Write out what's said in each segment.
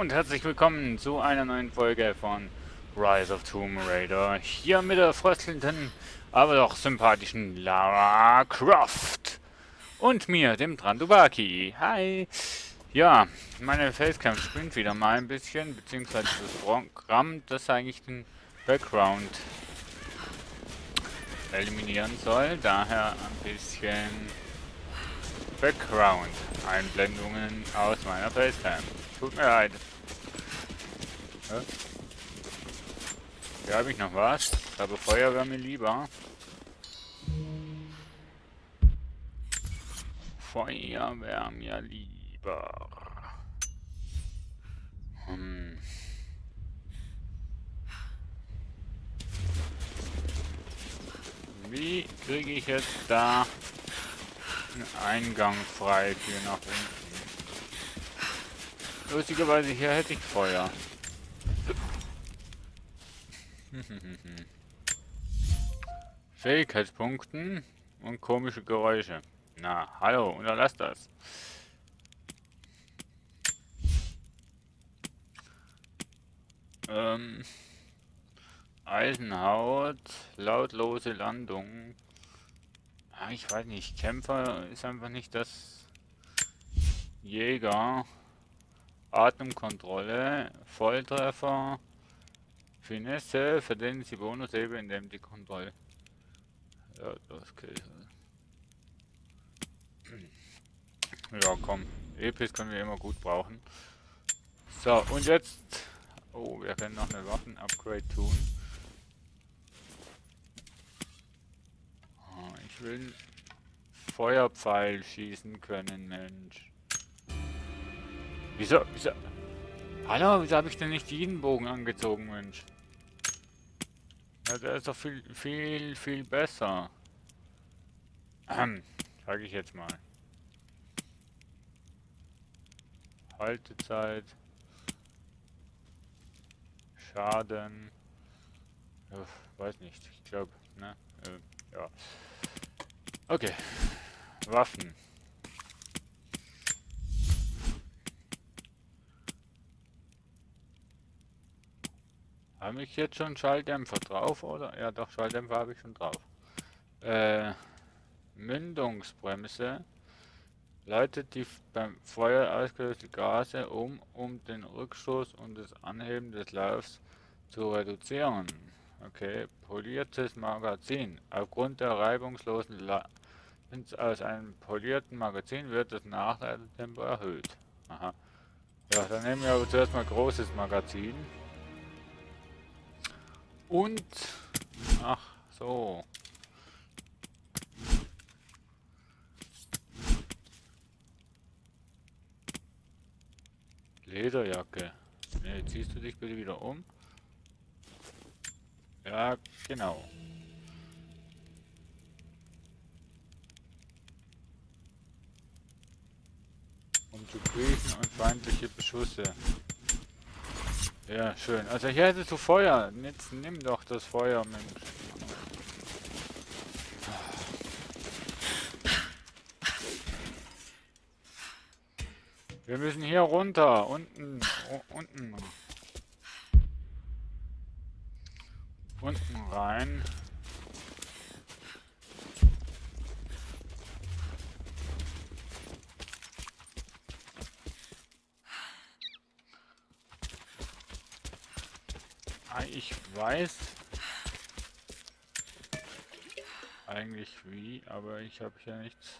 und herzlich willkommen zu einer neuen Folge von Rise of Tomb Raider. Hier mit der fröstelnden, aber doch sympathischen Lara Croft. Und mir, dem Drandubaki. Hi. Ja, meine Facecam spinnt wieder mal ein bisschen, beziehungsweise das Programm, das eigentlich den Background eliminieren soll. Daher ein bisschen Background-Einblendungen aus meiner Facecam. Tut mir leid. Hier habe ich noch was, aber Feuer wäre mir lieber. Feuer wäre mir lieber. Wie kriege ich jetzt da einen Eingang frei für nach unten? Lustigerweise hier hätte ich Feuer. Fähigkeitspunkten und komische Geräusche. Na, hallo, unterlass das. Eisenhaut, lautlose Landung. Ah, ich weiß nicht, Kämpfer ist einfach nicht das. Jäger, Atemkontrolle, Volltreffer, Finesse, verdienen Sie Bonus-Leben, indem die Kontrolle. Ja, das geht. Ja, komm. Epis können wir immer gut brauchen. So, und jetzt. Oh, wir können noch eine Waffen-Upgrade tun. Oh, ich will Feuerpfeil schießen können, Mensch. Wieso? Hallo, wieso habe ich denn nicht jeden Bogen angezogen, Mensch? Ja, der ist doch viel besser. Sag ich jetzt mal. Haltezeit. Schaden. Ja, weiß nicht. Ich glaube, ne? Ja. Okay. Waffen. Habe ich jetzt schon Schalldämpfer drauf, oder? Ja, doch, Schalldämpfer habe ich schon drauf. Mündungsbremse. Leitet die beim Feuer ausgelöste Gase um den Rückstoß und das Anheben des Laufs zu reduzieren. Okay, poliertes Magazin. Aufgrund der reibungslosen Ladens aus einem polierten Magazin wird das Nachladetempo erhöht. Aha. Ja, dann nehmen wir aber zuerst mal großes Magazin. Und, ach so. Lederjacke. Ne, ziehst du dich bitte wieder um? Ja, genau. Um zu kriechen und feindliche Beschüsse. Ja, schön. Also hier hättest du Feuer. Jetzt nimm doch das Feuer, Mensch. Wir müssen hier runter. Unten. Unten. Unten rein. Ich weiß eigentlich wie, aber ich habe hier nichts.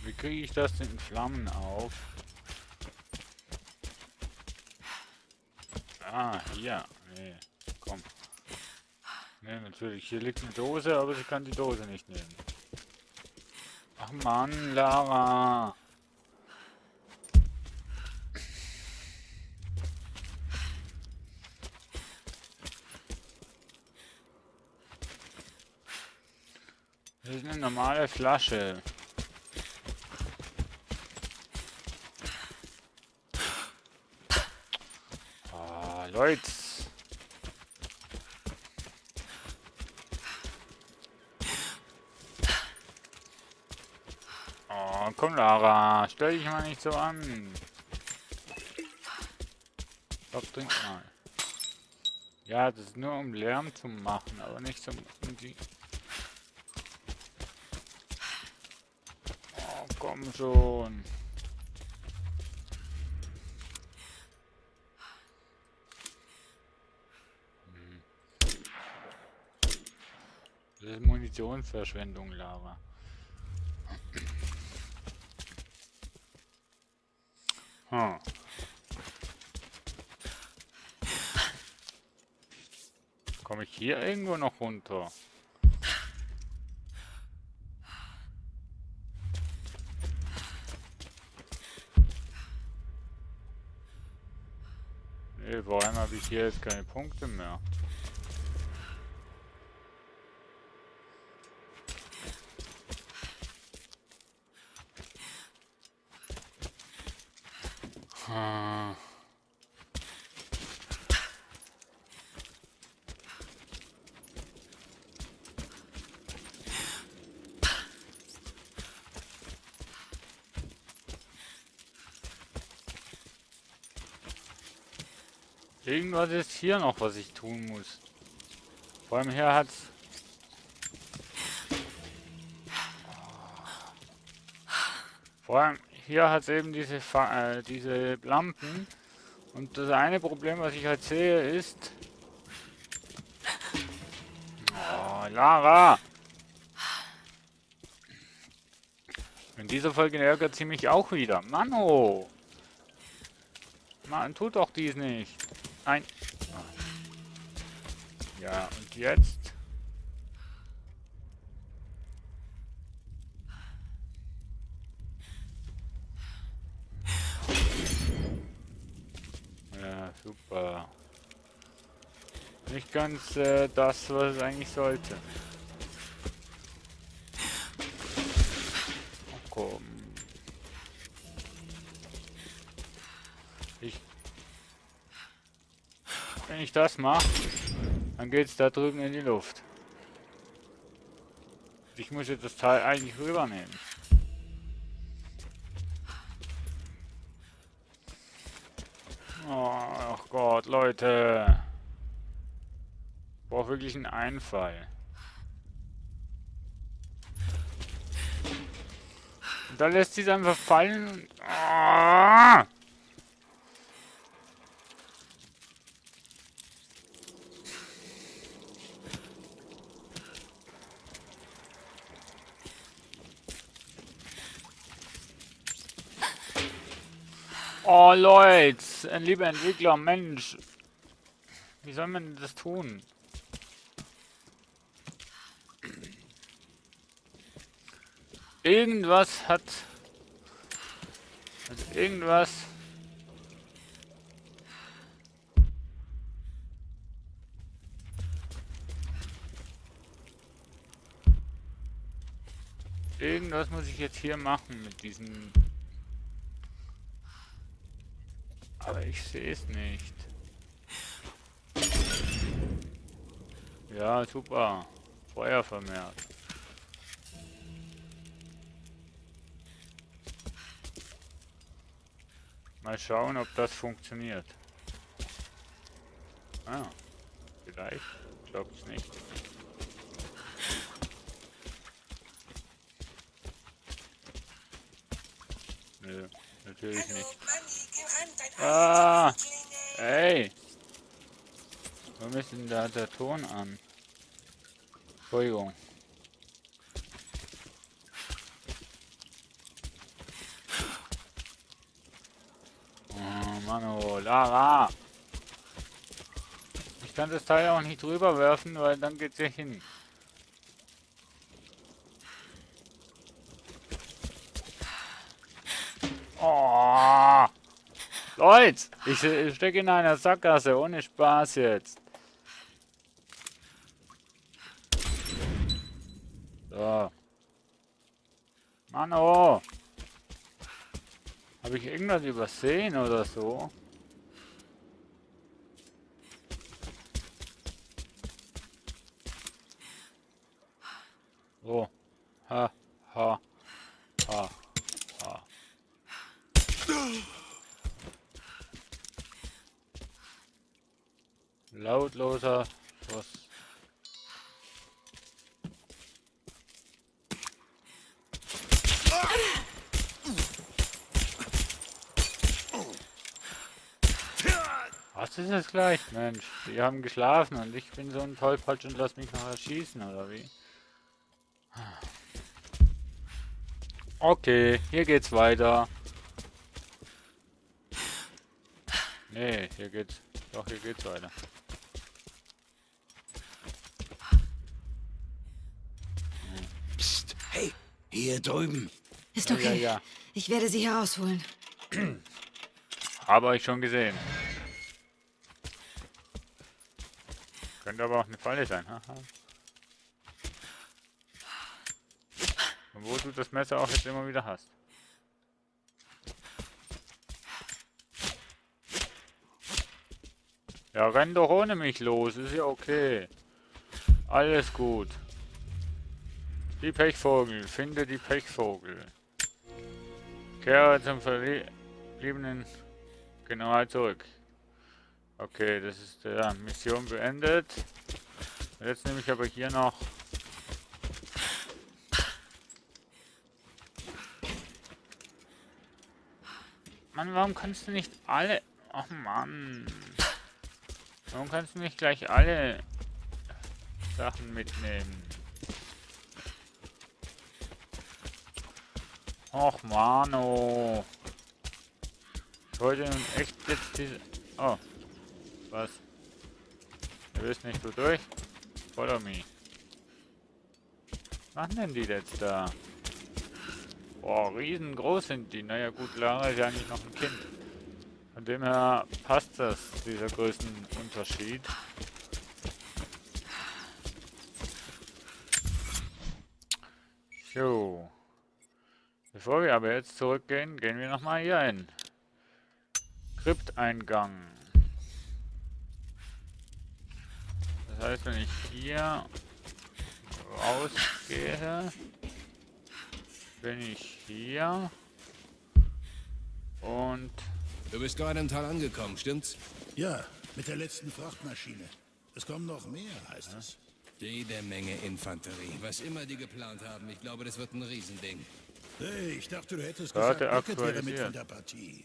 Wie kriege ich das denn in Flammen auf? Ah, hier. Nee, komm. Nee, natürlich. Hier liegt eine Dose, aber sie kann die Dose nicht nehmen. Ach Mann, Lara. Das ist eine normale Flasche. Ah, Leute. Oh, komm Lara, stell dich mal nicht so an. Stopp, trink mal. Ja, das ist nur um Lärm zu machen, aber nicht zum... Um die oh, komm schon. Das ist Munitionsverschwendung, Lara. Hm. Komme ich hier irgendwo noch runter? Nee, vor allem habe ich hier jetzt keine Punkte mehr. Hm. Irgendwas ist hier noch, was ich tun muss. Vor allem hier hat's... Vor allem hier hat's eben diese Lampen. Und das eine Problem, was ich halt sehe, ist... Oh, Lara! In dieser Folge ärgert sie mich auch wieder. Mano! Mann, tut doch dies nicht. Nein. Ja, und jetzt? Ja, super. Nicht ganz das, was es eigentlich sollte. Oh, komm. Wenn ich das mache, dann geht's da drüben in die Luft. Ich muss jetzt das Teil eigentlich rübernehmen. Oh, ach Gott, Leute. Ich brauche wirklich einen Einfall. Und da lässt sie es einfach fallen. Ah! Oh Leute, ein lieber Entwickler, Mensch. Wie soll man das tun? Irgendwas hat... Also irgendwas... Irgendwas muss ich jetzt hier machen mit diesen... Aber ich sehe es nicht. Ja, super. Feuer vermehrt. Mal schauen, ob das funktioniert. Ah, vielleicht. Ich glaube es nicht. Nö, natürlich nicht. Ah, ey. Warum ist denn da der Ton an? Entschuldigung. Oh, Mano, Lara. Ich kann das Teil auch nicht drüber werfen, weil dann geht's ja hin. Oh, Leute, ich stecke in einer Sackgasse, ohne Spaß jetzt. So. Mano. Habe ich irgendwas übersehen oder so? Oh. Ha, ha, ha. das ist es gleich, Mensch. Die haben geschlafen und ich bin so ein Tollpatsch und lass mich noch erschießen, oder wie? Okay, hier geht's weiter. Nee, hier geht's. Doch, hier geht's weiter. Psst, hey, hier drüben. Ist Ja, okay. ja. Ich werde sie herausholen. Habe ich schon gesehen. Könnte aber auch eine Falle sein. Haha. Und wo du das Messer auch jetzt immer wieder hast. Ja, renn doch ohne mich los. Ist ja okay. Alles gut. Die Pechvogel. Finde die Pechvogel. Kehre zum verbliebenen General zurück. Okay, das ist ja Mission beendet. Jetzt nehme ich aber hier noch. Mann, warum kannst du nicht alle... Ach Mann. Warum kannst du nicht gleich alle Sachen mitnehmen? Och Mano. Ich wollte nun echt jetzt diese... Oh. Was? Du willst nicht so durch? Follow me. Was machen denn die jetzt da? Boah, riesengroß sind die. Naja gut, Lara ist ja eigentlich noch ein Kind. Von dem her passt das, dieser Größenunterschied. So. Bevor wir aber jetzt zurückgehen, gehen wir nochmal hier hin. Krypteingang. Das heißt, wenn ich hier rausgehe, bin ich hier und... Du bist gerade im Tal angekommen, stimmt's? Ja, mit der letzten Frachtmaschine. Es kommen noch mehr, heißt es. Jede Menge Infanterie. Was immer die geplant haben, ich glaube, das wird ein Riesending. Hey, ich dachte, du hättest Karte gesagt, Beckett wäre mit aktualisiert. von der Partie.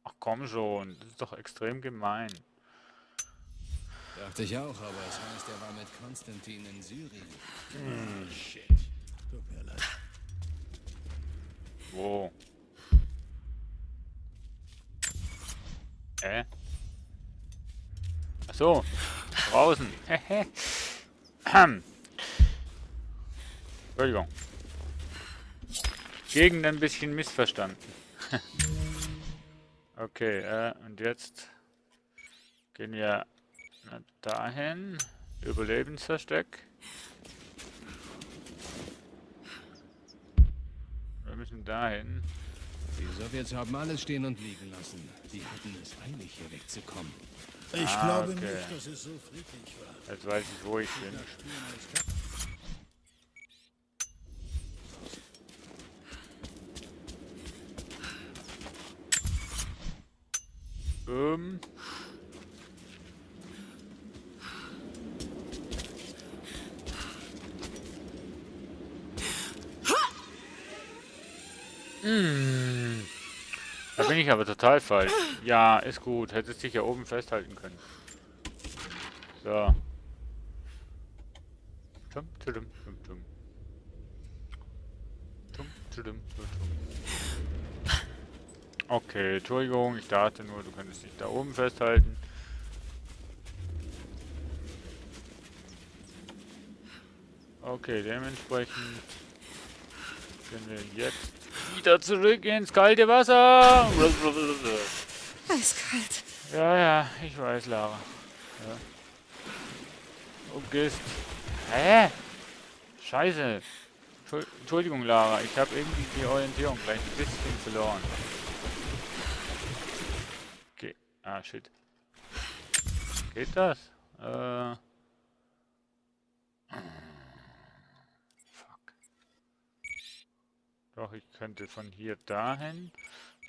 Ach komm schon, das ist doch extrem gemein. Dachte ich auch, aber es heißt, er war mit Konstantin in Syrien. Shit. Tut mir leid. Wo? Ach so, draußen. Entschuldigung. Gegend ein bisschen missverstanden. Okay, und jetzt gehen wir dahin. Überlebensversteck. Wir müssen dahin. Die Sowjets haben alles stehen und liegen lassen. Die hatten es eilig, hier wegzukommen. Ich glaube okay. nicht, dass es so friedlich war. Jetzt weiß ich, wo ich bin. Das Spielen als Kap- Da bin ich aber total falsch. Ja, ist gut. Hättest dich ja oben festhalten können. So. Tum, tudum, tum, tum. Tum, tudum, tum, tum. Okay, Entschuldigung, ich dachte nur, du könntest dich da oben festhalten. Okay, dementsprechend gehen wir jetzt wieder zurück ins kalte Wasser. Eiskalt. Ja, ja, ich weiß, Lara. Ja. Du gehst. Hä? Scheiße. Entschuldigung, Lara, ich habe irgendwie die Orientierung gleich ein bisschen verloren. Okay. Ah, shit. Geht das? Fuck. Doch, ich könnte von hier dahin.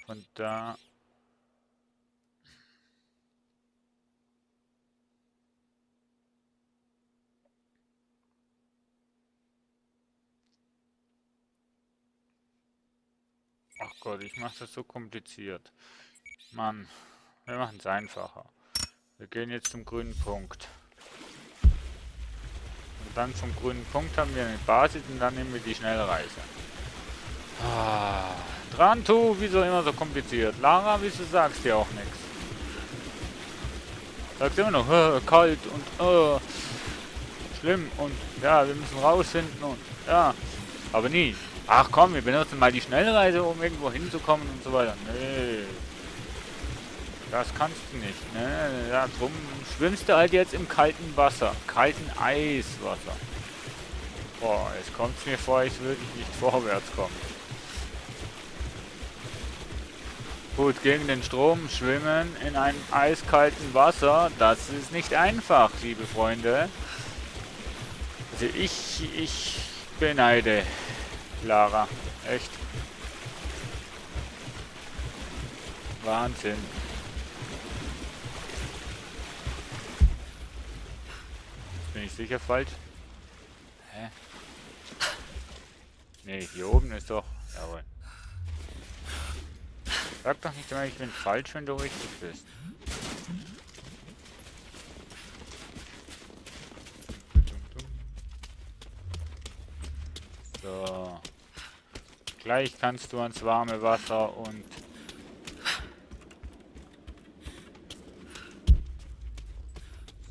Von da. Ach Gott, ich mache das so kompliziert. Mann. Wir machen es einfacher. Wir gehen jetzt zum grünen Punkt. Und dann vom grünen Punkt haben wir eine Basis und dann nehmen wir die Schnellreise. Ah, Trantu, wieso immer so kompliziert? Lara, wieso sagst du auch nichts? Sagst immer noch, kalt und schlimm und ja, wir müssen rausfinden und ja, aber nie. Ach komm, wir benutzen mal die Schnellreise, um irgendwo hinzukommen und so weiter. Nee. Das kannst du nicht. Ne? Ja, drum schwimmst du halt jetzt im kalten Wasser. Kalten Eiswasser. Boah, es kommt mir vor, als würde ich nicht vorwärts kommen. Gut, gegen den Strom schwimmen in einem eiskalten Wasser, das ist nicht einfach, liebe Freunde. Also ich beneide Lara. Echt. Wahnsinn. Bin ich sicher falsch? Hä? Nee, hier oben ist doch... Jawohl. Sag doch nicht immer, ich bin falsch, wenn du richtig bist. So. Gleich kannst du ans warme Wasser und...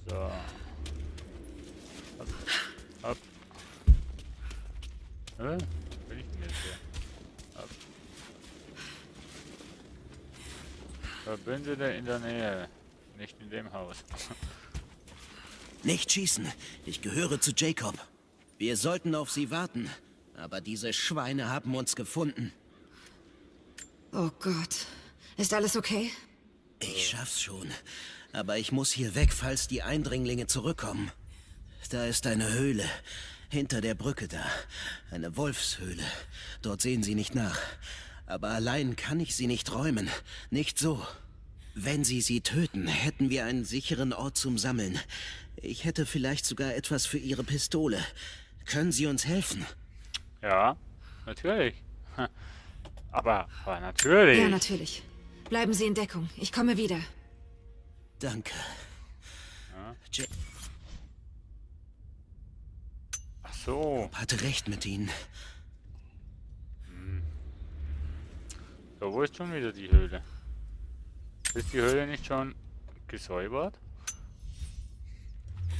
So. Hopp. Hopp. Wo bin ich denn jetzt hier? Hopp. Verbündete in der Nähe. Nicht in dem Haus. Nicht schießen. Ich gehöre zu Jacob. Wir sollten auf sie warten. Aber diese Schweine haben uns gefunden. Oh Gott. Ist alles okay? Ich schaff's schon. Aber ich muss hier weg, falls die Eindringlinge zurückkommen. Da ist eine Höhle. Hinter der Brücke da. Eine Wolfshöhle. Dort sehen sie nicht nach. Aber allein kann ich sie nicht räumen. Nicht so. Wenn sie töten, hätten wir einen sicheren Ort zum Sammeln. Ich hätte vielleicht sogar etwas für ihre Pistole. Können Sie uns helfen? Ja, natürlich. Aber natürlich. Ja, natürlich. Bleiben Sie in Deckung. Ich komme wieder. Danke. Ach so. Hatte recht mit Ihnen. So, wo ist schon wieder die Höhle? Ist die Höhle nicht schon gesäubert?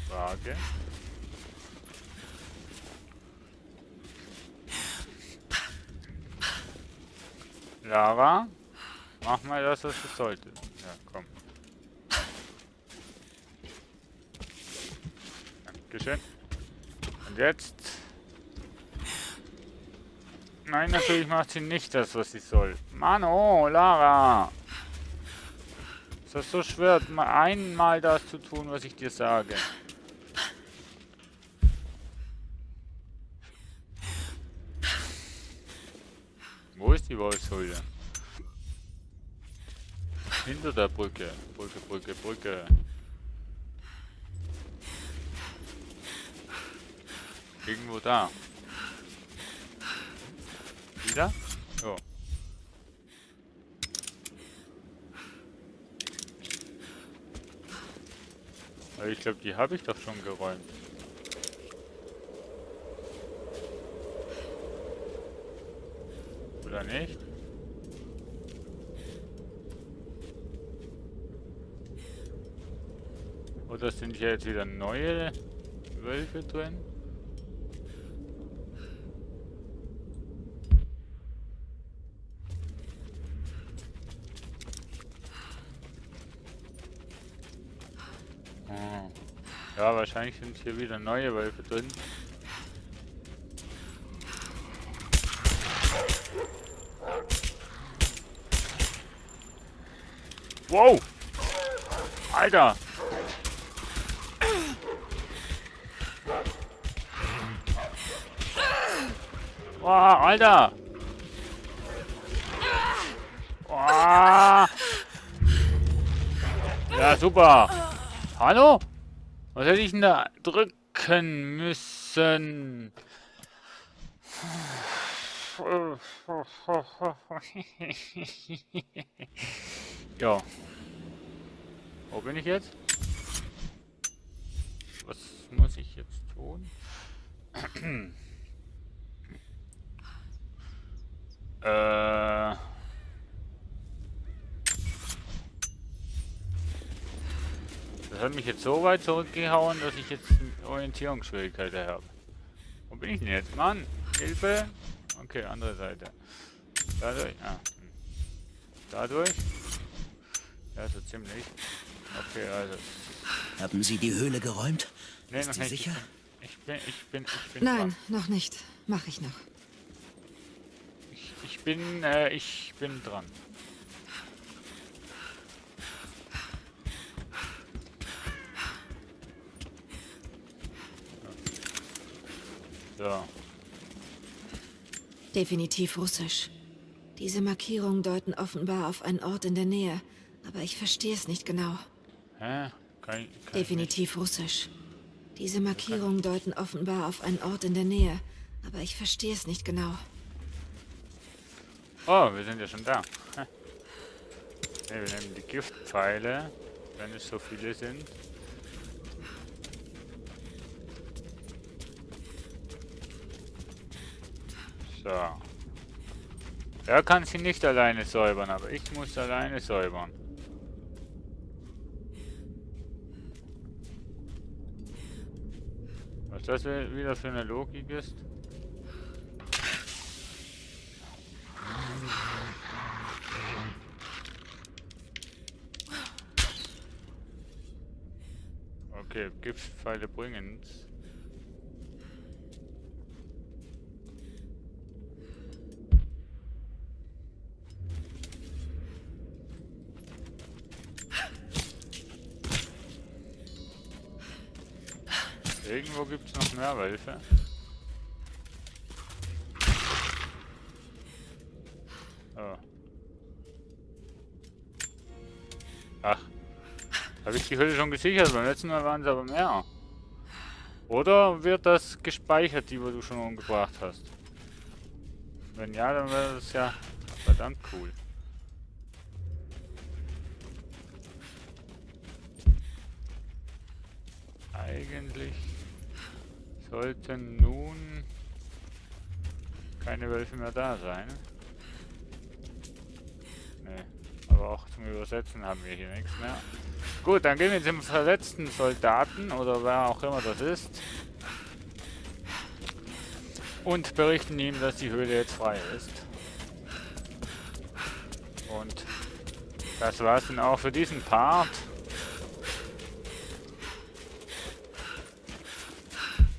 Frage. Lara, mach mal das, was du solltest. Ja, komm. Dankeschön. Und jetzt? Nein, natürlich macht sie nicht das, was sie soll. Mann, oh, Lara! Ist das so schwer, mal einmal das zu tun, was ich dir sage? Wo ist die Wolfshöhle? Hinter der Brücke. Brücke. Irgendwo da. Wieder? So. Aber ich glaube, die habe ich doch schon geräumt. Oder nicht? Oder sind hier jetzt wieder neue Wölfe drin? Oh. Ja, wahrscheinlich sind hier wieder neue Wölfe drin. Wow! Alter! Wow, Alter! Wow. Ja, super! Hallo? Was hätte ich denn da drücken müssen? Ja. Wo bin ich jetzt? Was muss ich jetzt tun? Das hat mich jetzt so weit zurückgehauen, dass ich jetzt Orientierungsschwierigkeiten habe. Wo bin ich denn jetzt? Mann! Hilfe! Okay, andere Seite. Dadurch? Ah. Dadurch? Ja, so ziemlich. Okay, also. Haben Sie die Höhle geräumt? Nee, Ist noch sie nicht. sicher? Ich bin Nein, dran. noch nicht. Mach ich noch. Ich bin dran. So. Definitiv russisch. Diese Markierungen deuten offenbar auf einen Ort in der Nähe, aber ich verstehe es nicht genau. Hä? Kann Definitiv russisch. Diese Markierungen deuten offenbar auf einen Ort in der Nähe, aber ich verstehe es nicht genau. Oh, wir sind ja schon da. Ne, wir nehmen die Giftpfeile, wenn es so viele sind. So. Er kann sie nicht alleine säubern, aber ich muss alleine säubern. Was das wieder für eine Logik ist? Okay, Giftpfeile bringen's. Irgendwo gibt's noch mehr Wölfe. Oh. Ach. Habe ich die Höhle schon gesichert? Beim letzten Mal waren es aber mehr. Oder wird das gespeichert, die du schon umgebracht hast? Wenn ja, dann wäre das ja verdammt cool. Eigentlich sollten nun keine Wölfe mehr da sein. Nee, aber auch zum Übersetzen haben wir hier nichts mehr. Gut, dann gehen wir zum verletzten Soldaten oder wer auch immer das ist und berichten ihm, dass die Höhle jetzt frei ist. Und das war's dann auch für diesen Part.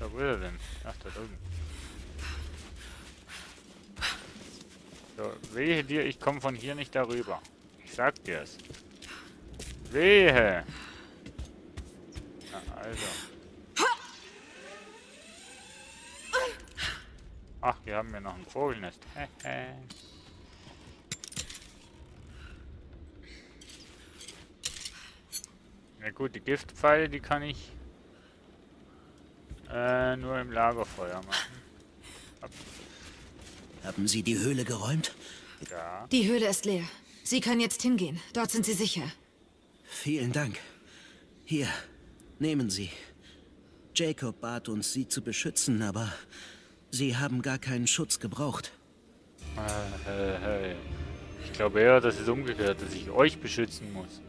So, wo ist er denn? Ach, da drüben. So, wehe dir, ich komme von hier nicht darüber. Ich sag dir's. Wehe! Na, also. Ach, wir haben ja noch ein Vogelnest. Na gut, die Giftpfeile, die kann ich nur im Lagerfeuer machen. Haben Sie die Höhle geräumt? Ja. Die Höhle ist leer. Sie können jetzt hingehen. Dort sind Sie sicher. Vielen Dank. Hier, nehmen Sie. Jacob bat uns, Sie zu beschützen, aber Sie haben gar keinen Schutz gebraucht. Ich glaube eher, dass es umgekehrt, dass ich euch beschützen muss.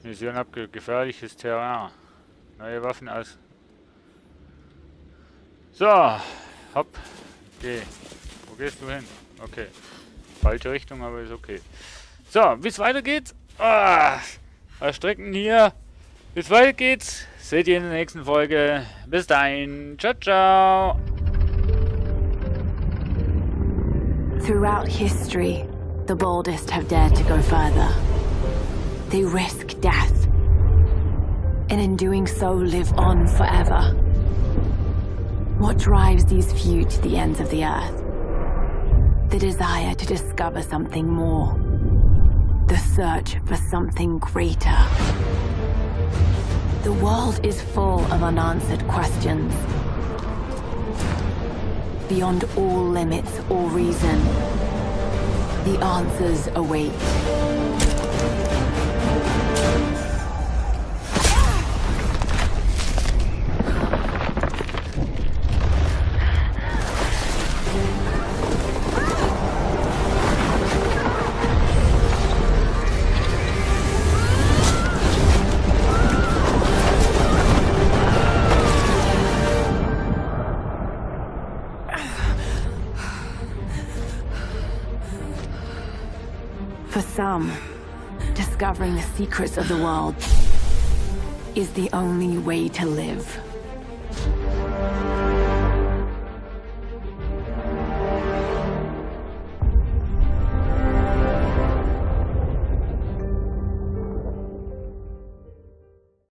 Mission abgehört, gefährliches Terrain. Neue Waffen als... So, hopp, geh. Wo gehst du hin? Okay. Falsche Richtung, aber ist okay. So, wie es weitergeht? Erstrecken hier. Wie es weitergeht, seht ihr in der nächsten Folge. Bis dahin. Ciao, ciao. Throughout history, the boldest have dared to go further. They risk death, and in doing so live on forever. What drives these few to the ends of the earth? The desire to discover something more. The search for something greater. The world is full of unanswered questions. Beyond all limits or reason, the answers await. For some, discovering the secrets of the world is the only way to live.